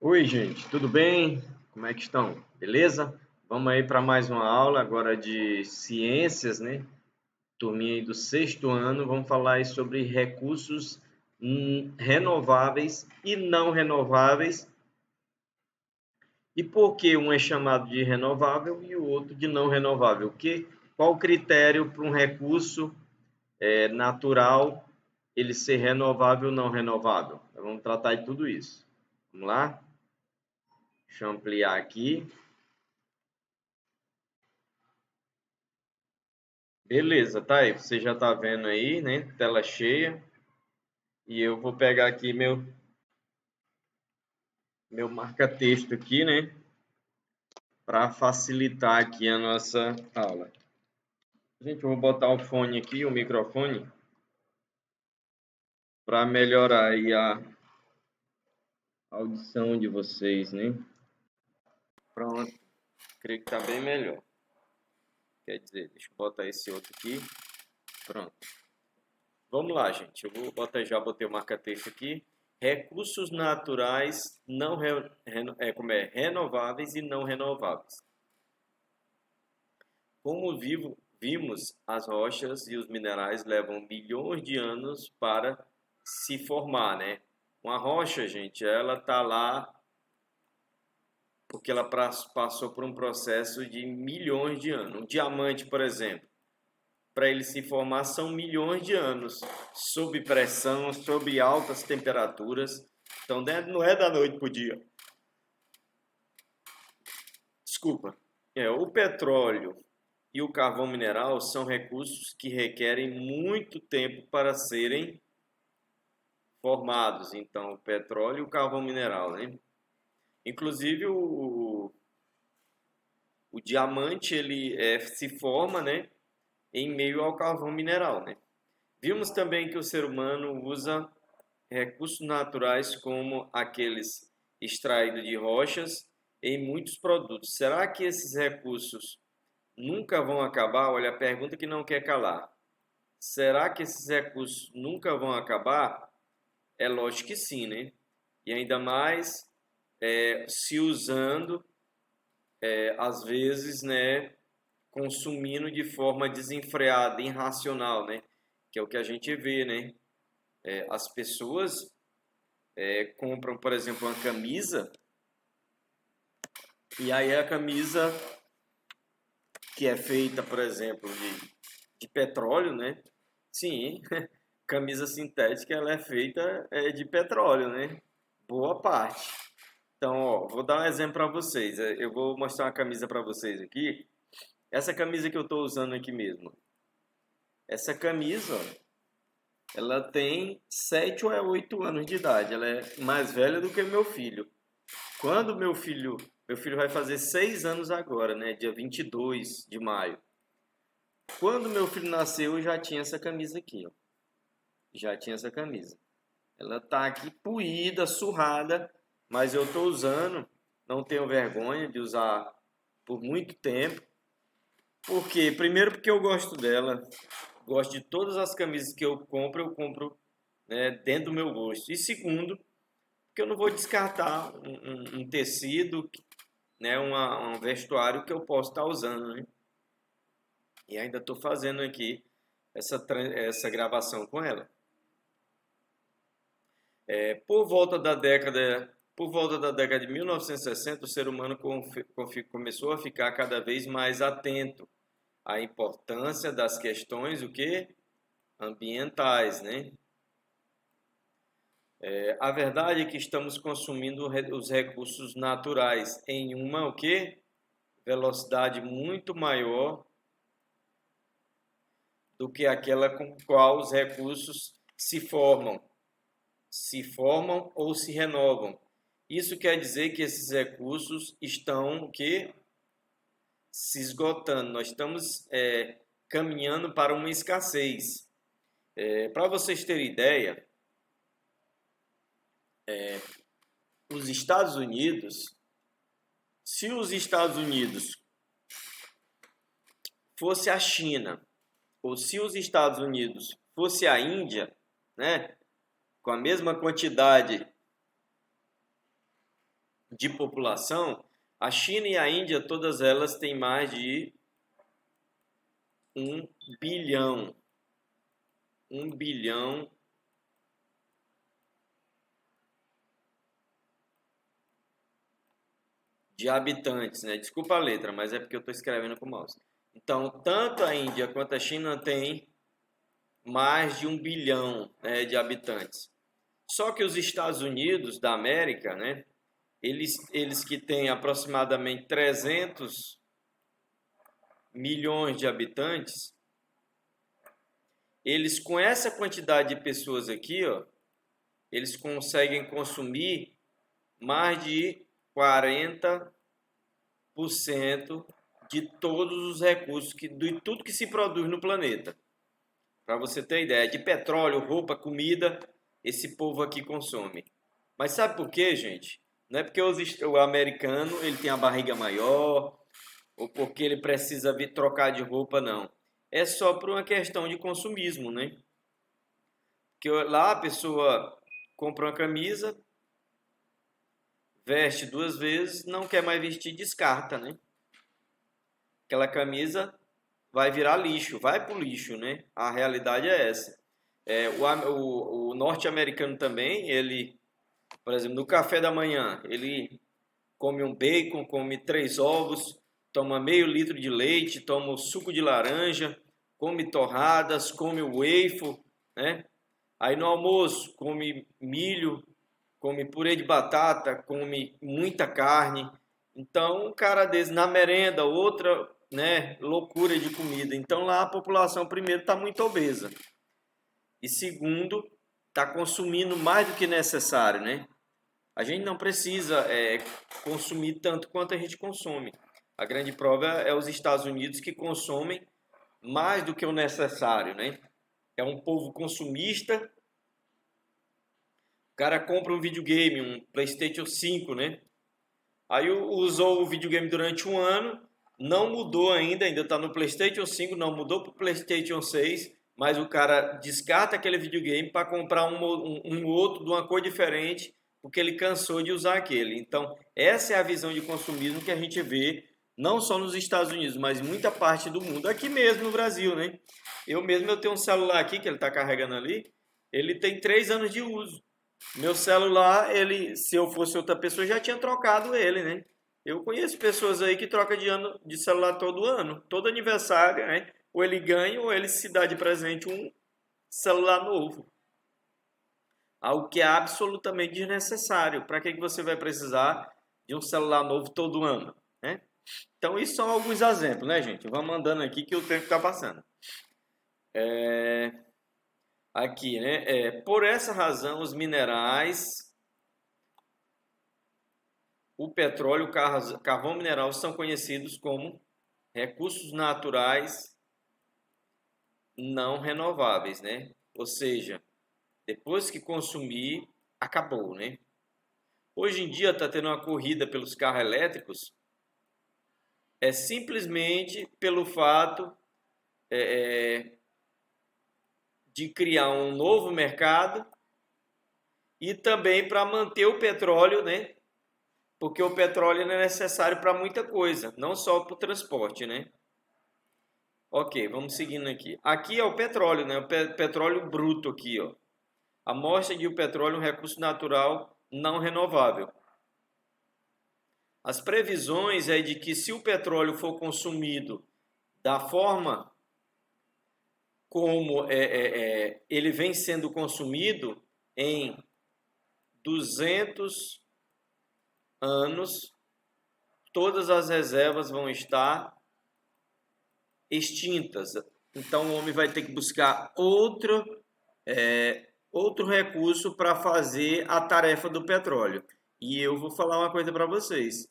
Oi, gente, tudo bem? Como é que estão? Beleza? Vamos aí para mais uma aula agora de ciências, né? Turminha aí do sexto ano, vamos falar aí sobre recursos renováveis e não renováveis e por que um é chamado de renovável e o outro de não renovável. Qual o critério para um recurso natural ele ser renovável ou não renovável? Então, vamos tratar de tudo isso. Vamos lá? Deixa eu ampliar aqui. Beleza, tá aí. Você já tá vendo aí, né? Tela cheia. E eu vou pegar aqui meu marca-texto aqui, né? Para facilitar aqui a nossa aula. Gente, eu vou botar o fone aqui, o microfone, para melhorar aí a audição de vocês, né? Pronto. Creio que tá bem melhor. Quer dizer, deixa eu botar esse outro aqui. Pronto. Vamos lá, gente. Eu vou botar, já botei o marca-texto aqui. Recursos naturais não renováveis e não renováveis. Como vimos, as rochas e os minerais levam milhões de anos para se formar, né? Uma rocha, gente, ela tá lá porque ela passou por um processo de milhões de anos. Um diamante, por exemplo, para ele se formar são milhões de anos, sob pressão, sob altas temperaturas. Então não é da noite para o dia. Desculpa. O petróleo e o carvão mineral são recursos que requerem muito tempo para serem formados. Então, o petróleo e o carvão mineral, né? Inclusive, o diamante ele se forma, né, em meio ao carvão mineral, né? Vimos também que o ser humano usa recursos naturais como aqueles extraídos de rochas em muitos produtos. Será que esses recursos nunca vão acabar? Olha, a pergunta que não quer calar. Será que esses recursos nunca vão acabar? É lógico que sim, né? E ainda mais se usando, às vezes, né, consumindo de forma desenfreada, irracional, né? Que é o que a gente vê, né? As pessoas compram, por exemplo, uma camisa e aí a camisa que é feita, por exemplo, de petróleo, né? Sim, camisa sintética ela é feita de petróleo, né? Boa parte. Então, ó, vou dar um exemplo para vocês. Eu vou mostrar uma camisa para vocês aqui. Essa camisa que eu estou usando aqui mesmo. Essa camisa, ó, ela tem 7 ou 8 anos de idade. Ela é mais velha do que meu filho. Quando meu filho vai fazer 6 anos agora, né? Dia 22 de maio. Quando meu filho nasceu, eu já tinha essa camisa aqui, ó. Já tinha essa camisa. Ela tá aqui poída, surrada, mas eu tô usando, não tenho vergonha de usar por muito tempo. Por quê? Primeiro porque eu gosto dela, gosto de todas as camisas que eu compro, né, dentro do meu gosto. E segundo, porque eu não vou descartar um tecido, né, um vestuário que eu posso estar usando, né? E ainda estou fazendo aqui essa gravação com ela. Por volta da década de 1960, o ser humano começou a ficar cada vez mais atento à importância das questões, o que? Ambientais, né? A verdade é que estamos consumindo os recursos naturais em uma, o que? Velocidade muito maior do que aquela com qual os recursos se formam ou se renovam. Isso quer dizer que esses recursos estão o quê? Se esgotando. Nós estamos caminhando para uma escassez. Para vocês terem ideia, os Estados Unidos, se os Estados Unidos fosse a China, ou se os Estados Unidos fosse a Índia, né, com a mesma quantidade de população, a China e a Índia, todas elas têm mais de 1 bilhão. 1 bilhão de habitantes, né? Desculpa a letra, mas é porque eu estou escrevendo com o mouse. Então, tanto a Índia quanto a China têm mais de 1 bilhão, né, de habitantes. Só que os Estados Unidos da América, né, eles que têm aproximadamente 300 milhões de habitantes, eles com essa quantidade de pessoas aqui, ó, eles conseguem consumir mais de 40% de todos os recursos, de tudo que se produz no planeta. Para você ter ideia, de petróleo, roupa, comida, esse povo aqui consome. Mas sabe por quê, gente? Não é porque o americano ele tem a barriga maior, ou porque ele precisa vir trocar de roupa, não. É só por uma questão de consumismo, né? Porque lá a pessoa compra uma camisa, veste 2 vezes, não quer mais vestir, descarta, né? Aquela camisa vai virar lixo, vai pro lixo, né? A realidade é essa. O norte-americano também, ele, por exemplo, no café da manhã, ele come um bacon, come 3 ovos, toma meio litro de leite, toma o suco de laranja, come torradas, come waffle, né? Aí no almoço, come milho, come purê de batata, come muita carne. Então, um cara desse na merenda, outra, né, loucura de comida. Então lá a população primeiro está muito obesa e segundo está consumindo mais do que necessário, né? A gente não precisa consumir tanto quanto a gente consome. A grande prova é os Estados Unidos que consomem mais do que o necessário, né? É um povo consumista. O cara compra um videogame, um PlayStation 5, né? Aí usou o videogame durante um ano, não mudou ainda está no PlayStation 5, não mudou para o PlayStation 6, mas o cara descarta aquele videogame para comprar um outro de uma cor diferente, porque ele cansou de usar aquele. Então, essa é a visão de consumismo que a gente vê, não só nos Estados Unidos, mas em muita parte do mundo, aqui mesmo no Brasil, né? Eu tenho um celular aqui, que ele está carregando ali, ele tem 3 anos de uso. Meu celular, ele, se eu fosse outra pessoa, já tinha trocado ele, né? Eu conheço pessoas aí que trocam de celular todo ano, todo aniversário, né? Ou ele ganha ou ele se dá de presente um celular novo. Algo que é absolutamente desnecessário. Para que você vai precisar de um celular novo todo ano, né? Então, isso são alguns exemplos, né, gente? Vamos andando aqui que o tempo está passando. Aqui, né? Por essa razão, os minerais, o petróleo, o carvão mineral são conhecidos como recursos naturais não renováveis, né? Ou seja, depois que consumir, acabou, né? Hoje em dia está tendo uma corrida pelos carros elétricos, simplesmente pelo fato de criar um novo mercado e também para manter o petróleo, né? Porque o petróleo é necessário para muita coisa, não só para o transporte, né? Ok, vamos seguindo aqui. Aqui é o petróleo, né? O petróleo bruto aqui, ó. A amostra de o petróleo é um recurso natural não renovável. As previsões é de que se o petróleo for consumido da forma como ele vem sendo consumido, em 200 anos, todas as reservas vão estar extintas. Então o homem vai ter que buscar outro recurso para fazer a tarefa do petróleo. E eu vou falar uma coisa para vocês.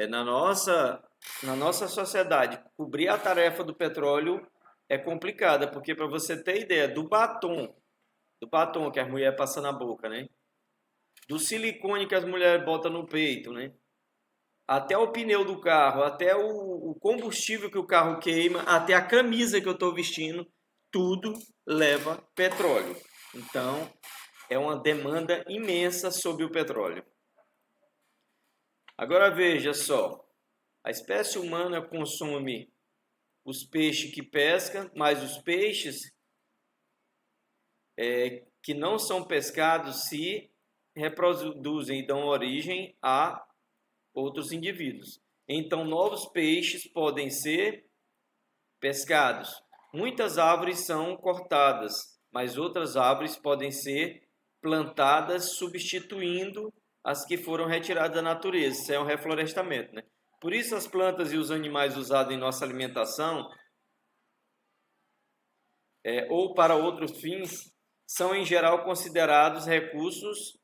Na nossa sociedade, cobrir a tarefa do petróleo é complicada, porque para você ter ideia do batom que as mulheres passam na boca, né? Do silicone que as mulheres botam no peito, né? Até o pneu do carro, até o combustível que o carro queima, até a camisa que eu estou vestindo, tudo leva petróleo. Então, é uma demanda imensa sobre o petróleo. Agora veja só, a espécie humana consome os peixes que pesca, mas os peixes que não são pescados se reproduzem e dão origem a outros indivíduos. Então, novos peixes podem ser pescados. Muitas árvores são cortadas, mas outras árvores podem ser plantadas substituindo as que foram retiradas da natureza. Isso é um reflorestamento, né? Por isso as plantas e os animais usados em nossa alimentação ou para outros fins são em geral considerados recursos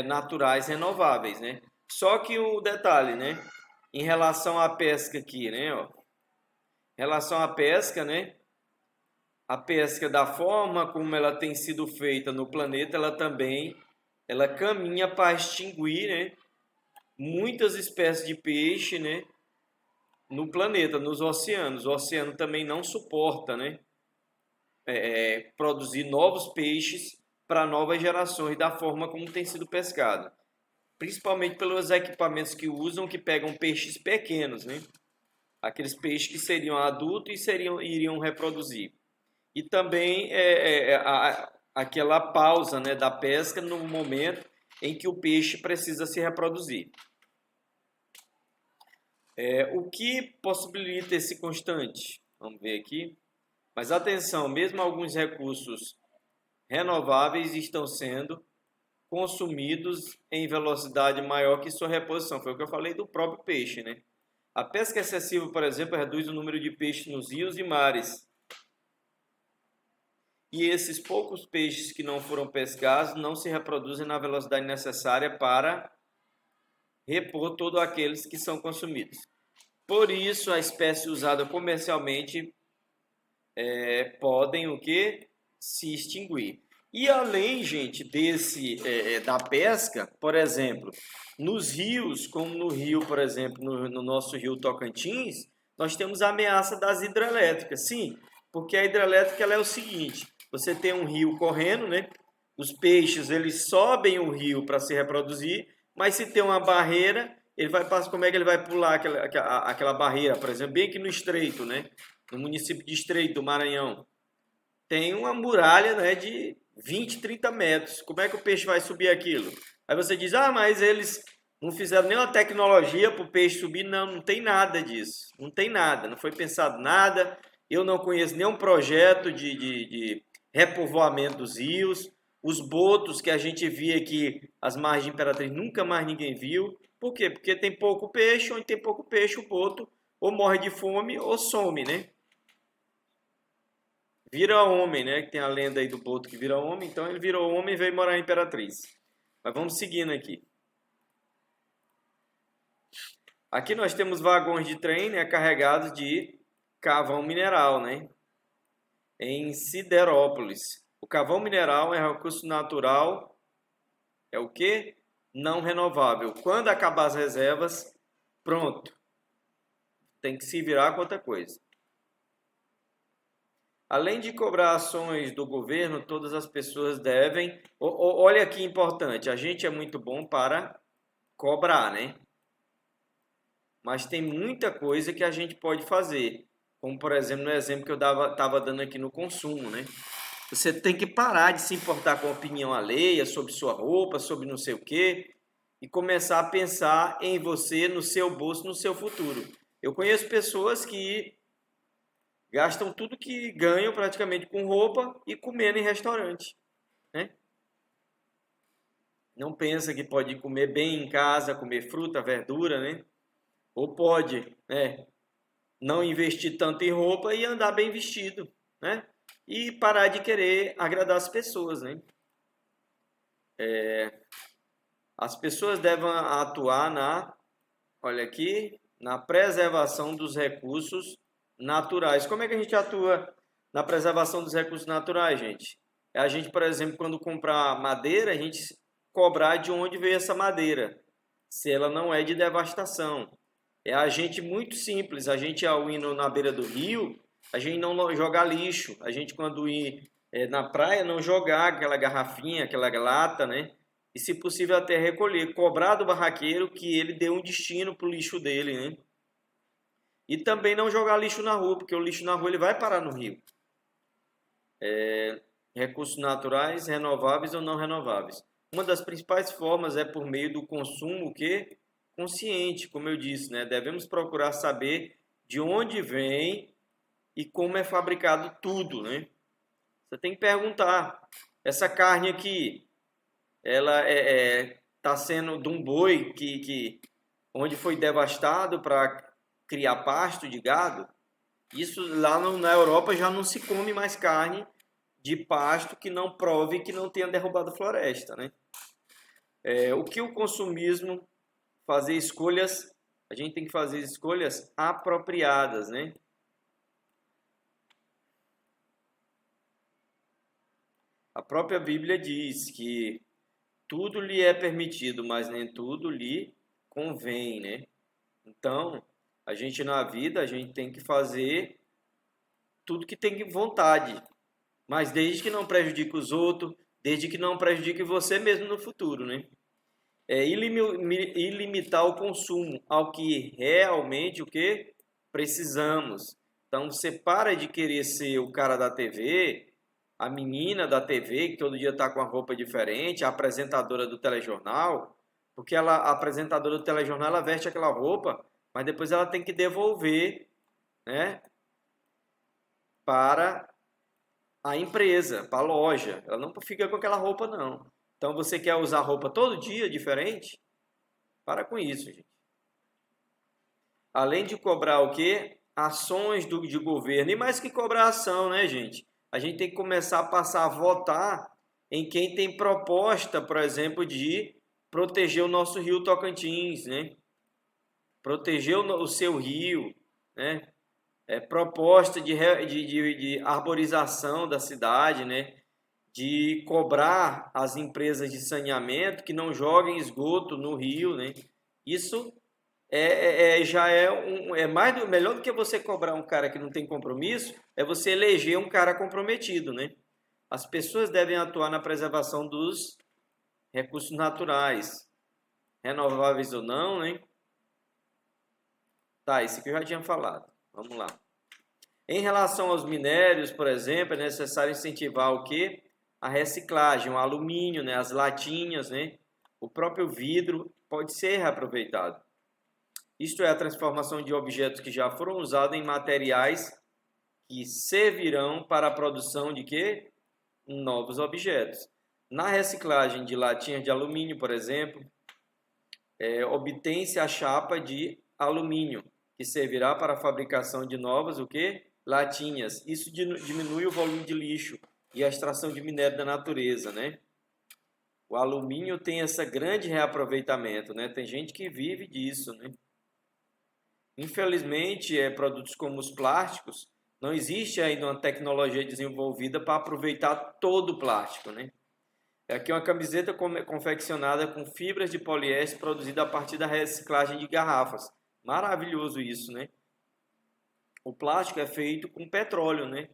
naturais renováveis, né? Só que o detalhe, né? Em relação à pesca aqui, né? Ó, em relação à pesca, né? A pesca da forma como ela tem sido feita no planeta, ela caminha para extinguir, né? Muitas espécies de peixe, né? No planeta, nos oceanos. O oceano também não suporta, né? Produzir novos peixes para novas gerações da forma como tem sido pescado. Principalmente pelos equipamentos que usam, que pegam peixes pequenos, né? Aqueles peixes que seriam adultos e iriam reproduzir. E também aquela pausa, né, da pesca no momento em que o peixe precisa se reproduzir. O que possibilita esse constante? Vamos ver aqui. Mas atenção, mesmo alguns recursos renováveis estão sendo consumidos em velocidade maior que sua reposição. Foi o que eu falei do próprio peixe, né? A pesca excessiva, por exemplo, reduz o número de peixes nos rios e mares. E esses poucos peixes que não foram pescados não se reproduzem na velocidade necessária para repor todos aqueles que são consumidos. Por isso, a espécie usada comercialmente podem o quê? Se extinguir. E além, gente, da pesca, por exemplo, nos rios, como no rio, por exemplo, no nosso rio Tocantins, nós temos a ameaça das hidrelétricas. Sim, porque a hidrelétrica ela é o seguinte, você tem um rio correndo, né? Os peixes, eles sobem o rio para se reproduzir, mas se tem uma barreira, ele vai passar, como é que ele vai pular aquela barreira, por exemplo, bem aqui no Estreito, né? No município de Estreito do Maranhão, tem uma muralha, né, de 20, 30 metros. Como é que o peixe vai subir aquilo? Aí você diz, mas eles não fizeram nenhuma tecnologia para o peixe subir. Não, não tem nada disso. Não tem nada, não foi pensado nada. Eu não conheço nenhum projeto de repovoamento dos rios. Os botos que a gente via aqui, as margens de Imperatriz, nunca mais ninguém viu. Por quê? Porque tem pouco peixe, onde tem pouco peixe, o boto ou morre de fome ou some, né? Vira homem, né? Que tem a lenda aí do boto que vira homem. Então ele virou homem e veio morar em Imperatriz. Mas vamos seguindo aqui. Aqui nós temos vagões de trem, né, carregados de carvão mineral, né? Em Siderópolis. O carvão mineral é um recurso natural. É o quê? Não renovável. Quando acabar as reservas, pronto. Tem que se virar com outra coisa. Além de cobrar ações do governo, todas as pessoas devem... Olha que importante, a gente é muito bom para cobrar, né? Mas tem muita coisa que a gente pode fazer. Como, por exemplo, no exemplo que eu estava dando aqui no consumo, né? Você tem que parar de se importar com a opinião alheia sobre sua roupa, sobre não sei o quê, e começar a pensar em você, no seu bolso, no seu futuro. Eu conheço pessoas que gastam tudo que ganham praticamente com roupa e comendo em restaurante, né? Não pensa que pode comer bem em casa, comer fruta, verdura, né? Ou pode, né, não investir tanto em roupa e andar bem vestido, né? E parar de querer agradar as pessoas, né? As pessoas devem atuar olha aqui, na preservação dos recursos naturais. Como é que a gente atua na preservação dos recursos naturais, gente? É a gente, por exemplo, quando comprar madeira, a gente cobrar de onde veio essa madeira, se ela não é de devastação. É a gente muito simples, a gente ao ir na beira do rio, a gente não jogar lixo, a gente quando ir na praia não jogar aquela garrafinha, aquela lata, né? e, se possível, até recolher, cobrar do barraqueiro que ele dê um destino para o lixo dele, né? E também não jogar lixo na rua, porque o lixo na rua ele vai parar no rio. Recursos naturais, renováveis ou não renováveis. Uma das principais formas é por meio do consumo que consciente, como eu disse, né? Devemos procurar saber de onde vem e como é fabricado tudo, né? Você tem que perguntar, essa carne aqui, ela tá sendo de um boi onde foi devastado para criar pasto de gado? Isso lá na Europa já não se come mais carne de pasto que não prove que não tenha derrubado floresta, né? O que o consumismo fazer escolhas, a gente tem que fazer escolhas apropriadas, né? A própria Bíblia diz que tudo lhe é permitido, mas nem tudo lhe convém, né? Então, a gente na vida, a gente tem que fazer tudo que tem vontade, mas desde que não prejudique os outros, desde que não prejudique você mesmo no futuro, né? E limitar o consumo ao que realmente o que precisamos. Então você para de querer ser o cara da TV, a menina da TV que todo dia está com a roupa diferente, a apresentadora do telejornal, porque a apresentadora do telejornal ela veste aquela roupa, mas depois ela tem que devolver, né, para a empresa, para a loja. Ela não fica com aquela roupa não. Então você quer usar roupa todo dia diferente? Para com isso, gente. Além de cobrar o quê? Ações de governo. E mais que cobrar ação, né, gente? A gente tem que começar a passar a votar em quem tem proposta, por exemplo, de proteger o nosso rio Tocantins, né? Proteger o seu rio, né? Proposta de arborização da cidade, né? De cobrar as empresas de saneamento que não joguem esgoto no rio, né? Isso já é melhor do que você cobrar um cara que não tem compromisso, é você eleger um cara comprometido, né? As pessoas devem atuar na preservação dos recursos naturais, renováveis ou não, né? Tá, isso que eu já tinha falado. Vamos lá. Em relação aos minérios, por exemplo, é necessário incentivar o quê? A reciclagem, o alumínio, né? As latinhas, né? O próprio vidro pode ser reaproveitado. Isto é a transformação de objetos que já foram usados em materiais que servirão para a produção de quê? Novos objetos. Na reciclagem de latinhas de alumínio, por exemplo, obtém-se a chapa de alumínio, que servirá para a fabricação de novas o quê? Latinhas. Isso diminui o volume de lixo e a extração de minério da natureza, né? O alumínio tem esse grande reaproveitamento, né? Tem gente que vive disso, né? Infelizmente, produtos como os plásticos, não existe ainda uma tecnologia desenvolvida para aproveitar todo o plástico, né? Aqui é uma camiseta confeccionada com fibras de poliéster produzida a partir da reciclagem de garrafas. Maravilhoso isso, né? O plástico é feito com petróleo, né?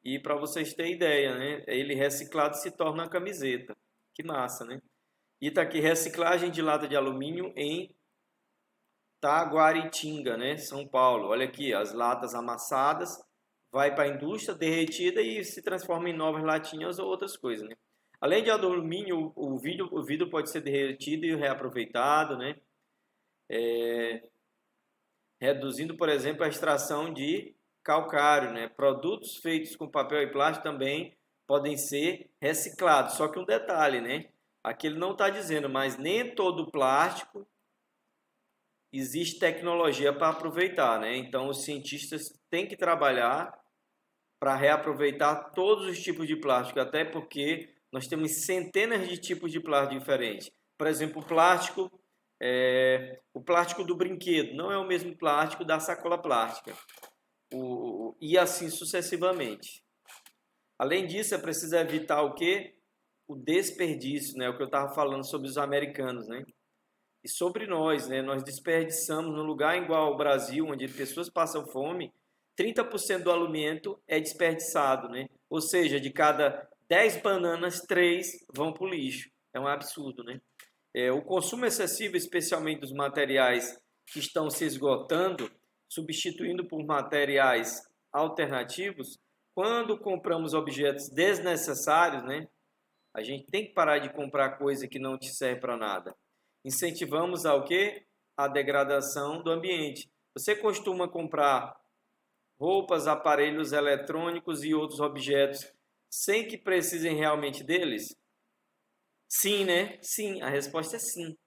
E para vocês terem ideia, né? Ele reciclado se torna uma camiseta. Que massa, né? E tá aqui, reciclagem de lata de alumínio em Taguaritinga, né? São Paulo. Olha aqui, as latas amassadas, vai para a indústria, derretida e se transforma em novas latinhas ou outras coisas, né? Além de alumínio, o vidro pode ser derretido e reaproveitado, né? Reduzindo, por exemplo, a extração de calcário, né? Produtos feitos com papel e plástico também podem ser reciclados. Só que um detalhe, né? Aqui ele não está dizendo, mas nem todo plástico existe tecnologia para aproveitar, né? Então os cientistas têm que trabalhar para reaproveitar todos os tipos de plástico, até porque nós temos centenas de tipos de plástico diferentes. Por exemplo, o plástico do brinquedo não é o mesmo plástico da sacola plástica. E assim sucessivamente. Além disso, é preciso evitar o quê? O desperdício, né? O que eu estava falando sobre os americanos, né? E sobre nós, né? Nós desperdiçamos no lugar igual ao Brasil, onde pessoas passam fome, 30% do alimento é desperdiçado, né? Ou seja, de cada 10 bananas, 3 vão para o lixo. É um absurdo, né? o consumo excessivo, especialmente dos materiais que estão se esgotando, substituindo por materiais alternativos, quando compramos objetos desnecessários, né? A gente tem que parar de comprar coisa que não te serve para nada. Incentivamos ao quê? A degradação do ambiente. Você costuma comprar roupas, aparelhos eletrônicos e outros objetos sem que precisem realmente deles? Sim, né? Sim, a resposta é sim.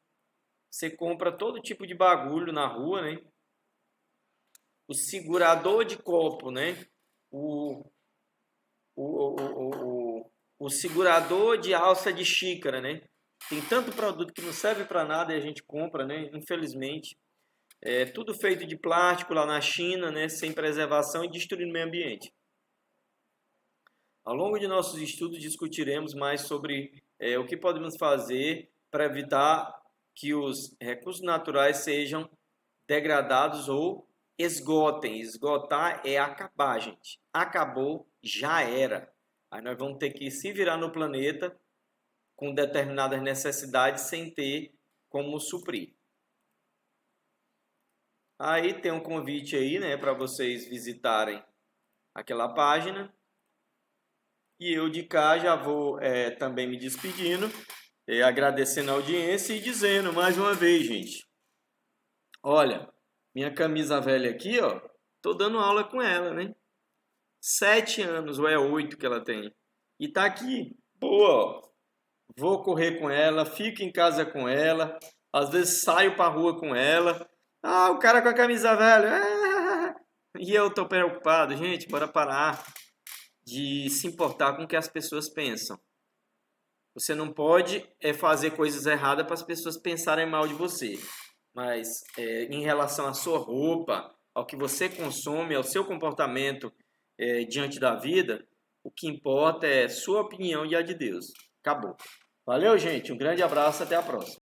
Você compra todo tipo de bagulho na rua, né? O segurador de copo, né? O, o, o, o segurador de alça de xícara, né? Tem tanto produto que não serve para nada e a gente compra, né? Infelizmente. É tudo feito de plástico lá na China, né? Sem preservação e destruindo o meio ambiente. Ao longo de nossos estudos discutiremos mais sobre o que podemos fazer para evitar que os recursos naturais sejam degradados ou esgotem. Esgotar é acabar, gente. Acabou, já era. Aí nós vamos ter que se virar no planeta com determinadas necessidades sem ter como suprir. Aí tem um convite aí, né, para vocês visitarem aquela página. E eu de cá já vou também me despedindo, agradecendo a audiência e dizendo mais uma vez, gente. Olha, minha camisa velha aqui, ó, tô dando aula com ela, né? 7 anos, ou é 8 que ela tem. E tá aqui, boa, ó. Vou correr com ela, fico em casa com ela, às vezes saio pra rua com ela. Ah, o cara com a camisa velha. E eu tô preocupado, gente, bora parar de se importar com o que as pessoas pensam. Você não pode fazer coisas erradas para as pessoas pensarem mal de você. Mas em relação à sua roupa, ao que você consome, ao seu comportamento diante da vida, o que importa é sua opinião e a de Deus. Acabou. Valeu, gente. Um grande abraço. Até a próxima.